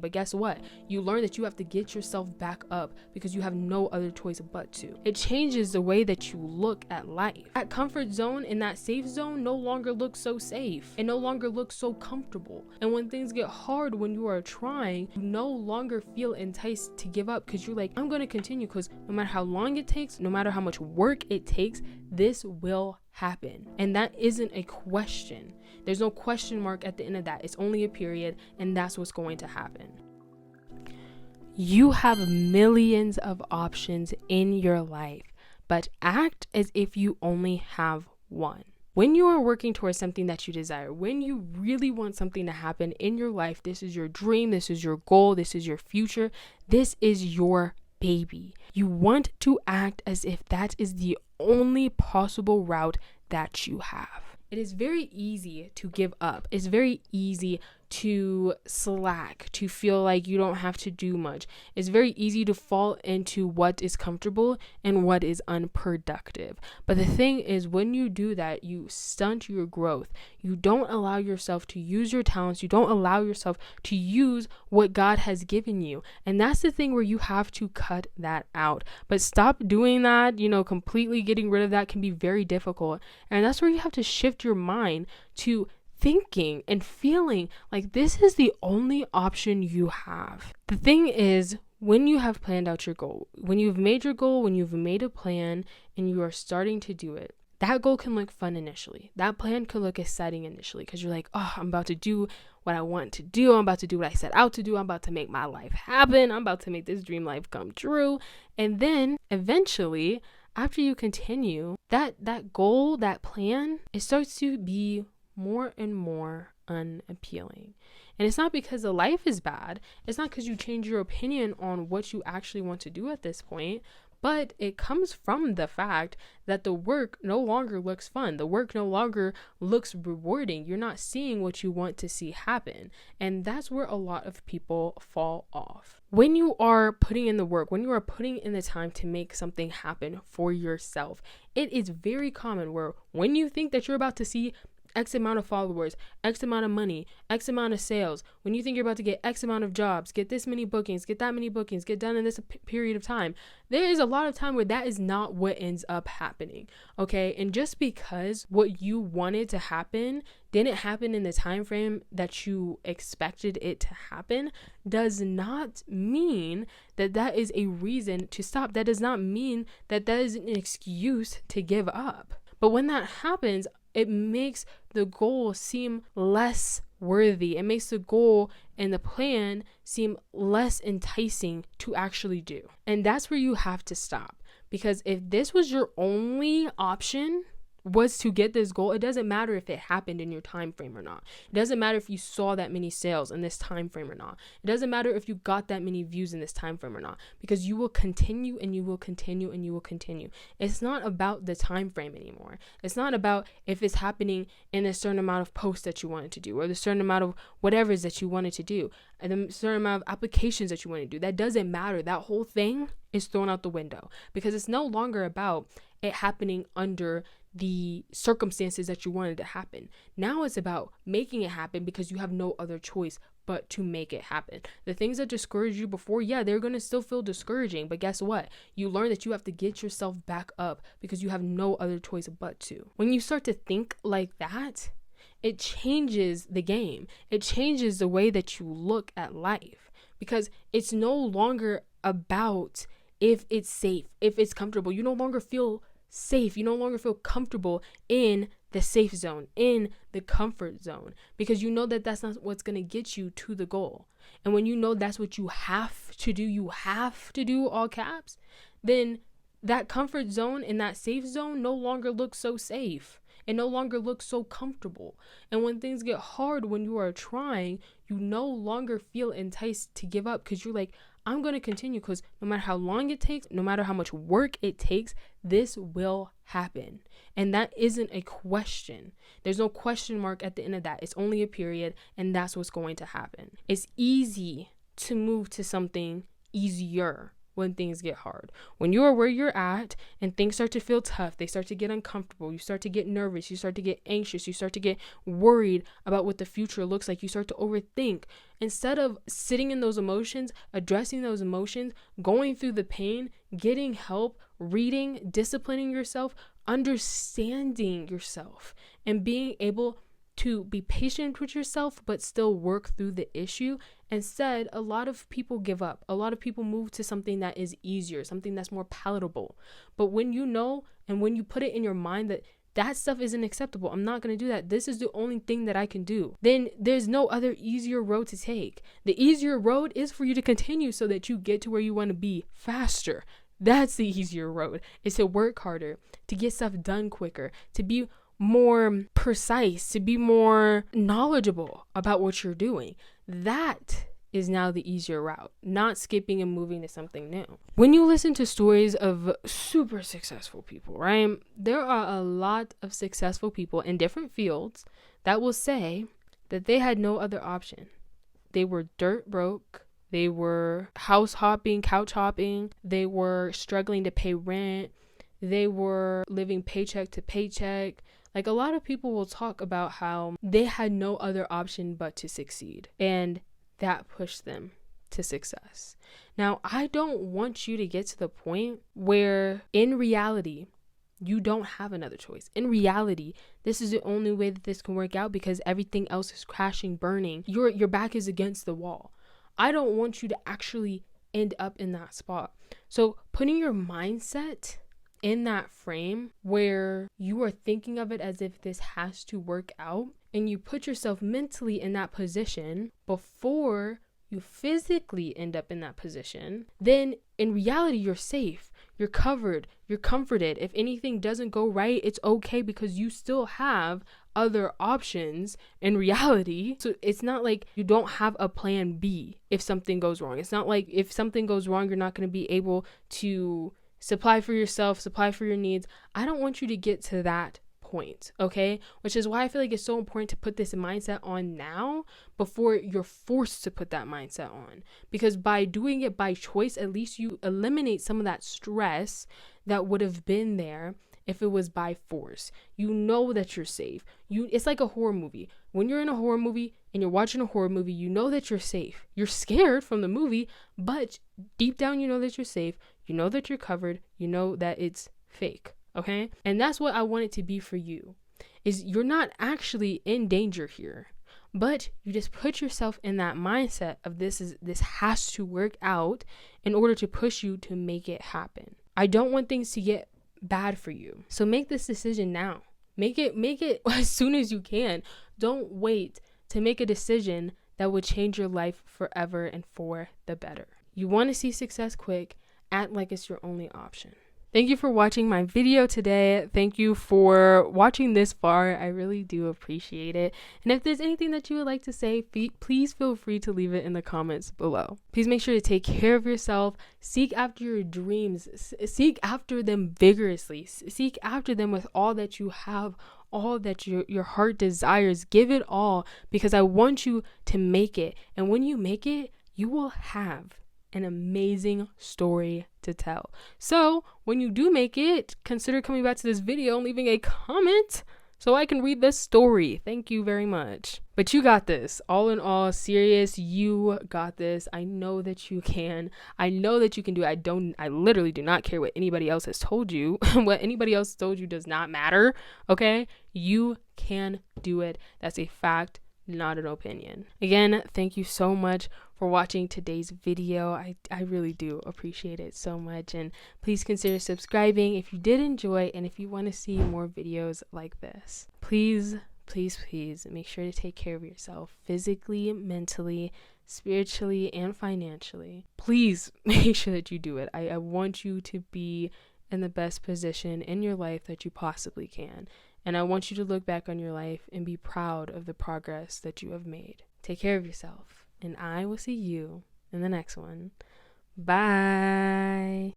But guess what? You learn that you have to get yourself back up because you have no other choice but to. It changes the way that you look at life. That comfort zone and that safe zone no longer looks so safe. It no longer looks so comfortable. And when things get hard, when you are trying, you no longer feel enticed to give up because you're like, I'm going to continue because no matter how long it takes, no matter how much work it takes, this will happen. And that isn't a question. There's no question mark at the end of that. It's only a period, and that's what's going to happen. You have millions of options in your life, but act as if you only have one. When you are working towards something that you desire, when you really want something to happen in your life, this is your dream, this is your goal, this is your future, this is your baby. You want to act as if that is the only possible route that you have. It is very easy to give up. It's very easy to slack, to feel like you don't have to do much. It's very easy to fall into what is comfortable and what is unproductive. But the thing is, when you do that, you stunt your growth. You don't allow yourself to use your talents. You don't allow yourself to use what God has given you. And that's the thing where you have to cut that out. But stop doing that, completely getting rid of that can be very difficult. And that's where you have to shift your mind to thinking and feeling like this is the only option you have. The thing is, when you have planned out your goal, when you've made your goal, when you've made a plan and you are starting to do it, that goal can look fun initially. That plan can look exciting initially because you're like, oh, I'm about to do what I want to do. I'm about to do what I set out to do. I'm about to make my life happen. I'm about to make this dream life come true. And then eventually, after you continue, that goal, that plan, it starts to be more and more unappealing. And it's not because the life is bad. It's not because you change your opinion on what you actually want to do at this point. But it comes from the fact that the work no longer looks fun. The work no longer looks rewarding. You're not seeing what you want to see happen. And that's where a lot of people fall off. When you are putting in the work, when you are putting in the time to make something happen for yourself, it is very common where when you think that you're about to see X amount of followers, X amount of money, X amount of sales, when you think you're about to get X amount of jobs, get this many bookings, get that many bookings, get done in this period of time, there is a lot of time where that is not what ends up happening, okay? And just because what you wanted to happen didn't happen in the time frame that you expected it to happen does not mean that that is a reason to stop. That does not mean that that is an excuse to give up. But when that happens, it makes the goal seem less worthy. It makes the goal and the plan seem less enticing to actually do. And that's where you have to stop. Because if this was your only option, was to get this goal, it doesn't matter if it happened in your time frame or not. It doesn't matter if you saw that many sales in this time frame or not. It doesn't matter if you got that many views in this time frame or not, because you will continue and you will continue and you will continue. It's not about the time frame anymore. It's not about if it's happening in a certain amount of posts that you wanted to do, or the certain amount of whatever it is that you wanted to do, and the certain amount of applications that you want to do. That doesn't matter. That whole thing is thrown out the window, because it's no longer about it happening under the circumstances that you wanted to happen. Now it's about making it happen because you have no other choice but to make it happen. The things that discouraged you before, yeah, they're going to still feel discouraging, but guess what? You learn that you have to get yourself back up because you have no other choice but to. When you start to think like that, it changes the game. It changes the way that you look at life, because it's no longer about if it's safe, if it's comfortable. You no longer feel safe. You no longer feel comfortable in the safe zone, in the comfort zone, because you know that that's not what's going to get you to the goal. And when you know that's what you have to do, all caps, then that comfort zone and that safe zone no longer looks so safe. It no longer looks so comfortable. And when things get hard, when you are trying, you no longer feel enticed to give up, because you're like, I'm going to continue, because no matter how long it takes, no matter how much work it takes, this will happen. And that isn't a question. There's no question mark at the end of that. It's only a period, and that's what's going to happen. It's easy to move to something easier when things get hard. When you are where you're at and things start to feel tough, they start to get uncomfortable, you start to get nervous, you start to get anxious, you start to get worried about what the future looks like, you start to overthink. Instead of sitting in those emotions, addressing those emotions, going through the pain, getting help, reading, disciplining yourself, understanding yourself, and being able to be patient with yourself but still work through the issue. Instead, a lot of people give up. A lot of people move to something that is easier, something that's more palatable. But when you know and when you put it in your mind that that stuff isn't acceptable, I'm not going to do that, this is the only thing that I can do, then there's no other easier road to take. The easier road is for you to continue so that you get to where you want to be faster. That's the easier road, is to work harder, to get stuff done quicker, to be more precise, to be more knowledgeable about what you're doing. That is now the easier route, not skipping and moving to something new. When you listen to stories of super successful people, right? There are a lot of successful people in different fields that will say that they had no other option. They were dirt broke. They were house hopping, couch hopping. They were struggling to pay rent. They were living paycheck to paycheck. Like, a lot of people will talk about how they had no other option but to succeed, and that pushed them to success. Now, I don't want you to get to the point where in reality, you don't have another choice. In reality, this is the only way that this can work out because everything else is crashing, burning. Your back is against the wall. I don't want you to actually end up in that spot. So putting your mindset in that frame where you are thinking of it as if this has to work out, and you put yourself mentally in that position before you physically end up in that position, then in reality, you're safe, you're covered, you're comforted. If anything doesn't go right, it's okay because you still have other options in reality. So it's not like you don't have a plan B if something goes wrong. It's not like if something goes wrong, you're not going to be able to supply for yourself, supply for your needs. I don't want you to get to that point, okay? Which is why I feel like it's so important to put this mindset on now before you're forced to put that mindset on. Because by doing it by choice, at least you eliminate some of that stress that would have been there if it was by force. You know that you're safe. It's like a horror movie. When you're in a horror movie and you're watching a horror movie, you know that you're safe. You're scared from the movie, but deep down you know that you're safe. You know that you're covered. You know that it's fake. Okay? And that's what I want it to be for you. Is you're not actually in danger here, but you just put yourself in that mindset of this has to work out in order to push you to make it happen. I don't want things to get bad for you. So make this decision now. Make it as soon as you can. Don't wait to make a decision that would change your life forever and for the better. You want to see success quick, act like it's your only option. Thank you for watching my video today. Thank you for watching this far. I really do appreciate it. And if there's anything that you would like to say, please feel free to leave it in the comments below. Please make sure to take care of yourself. Seek after your dreams. Seek after them vigorously. Seek after them with all that you have, all that your heart desires. Give it all, because I want you to make it. And when you make it, you will have an amazing story to tell. So when you do make it, consider coming back to this video and leaving a comment so I can read this story. Thank you very much. But you got this. All in all, serious, you got this. I know that you can. I know that you can do it. I literally do not care what anybody else has told you. What anybody else told you does not matter. Okay? You can do it. That's a fact, not an opinion. Again, thank you so much for watching today's video. I really do appreciate it so much, and please consider subscribing if you did enjoy, and if you want to see more videos like this. Please make sure to take care of yourself physically, mentally, spiritually, and financially. Please make sure that you do it. I want you to be in the best position in your life that you possibly can. And I want you to look back on your life and be proud of the progress that you have made. Take care of yourself, and I will see you in the next one. Bye.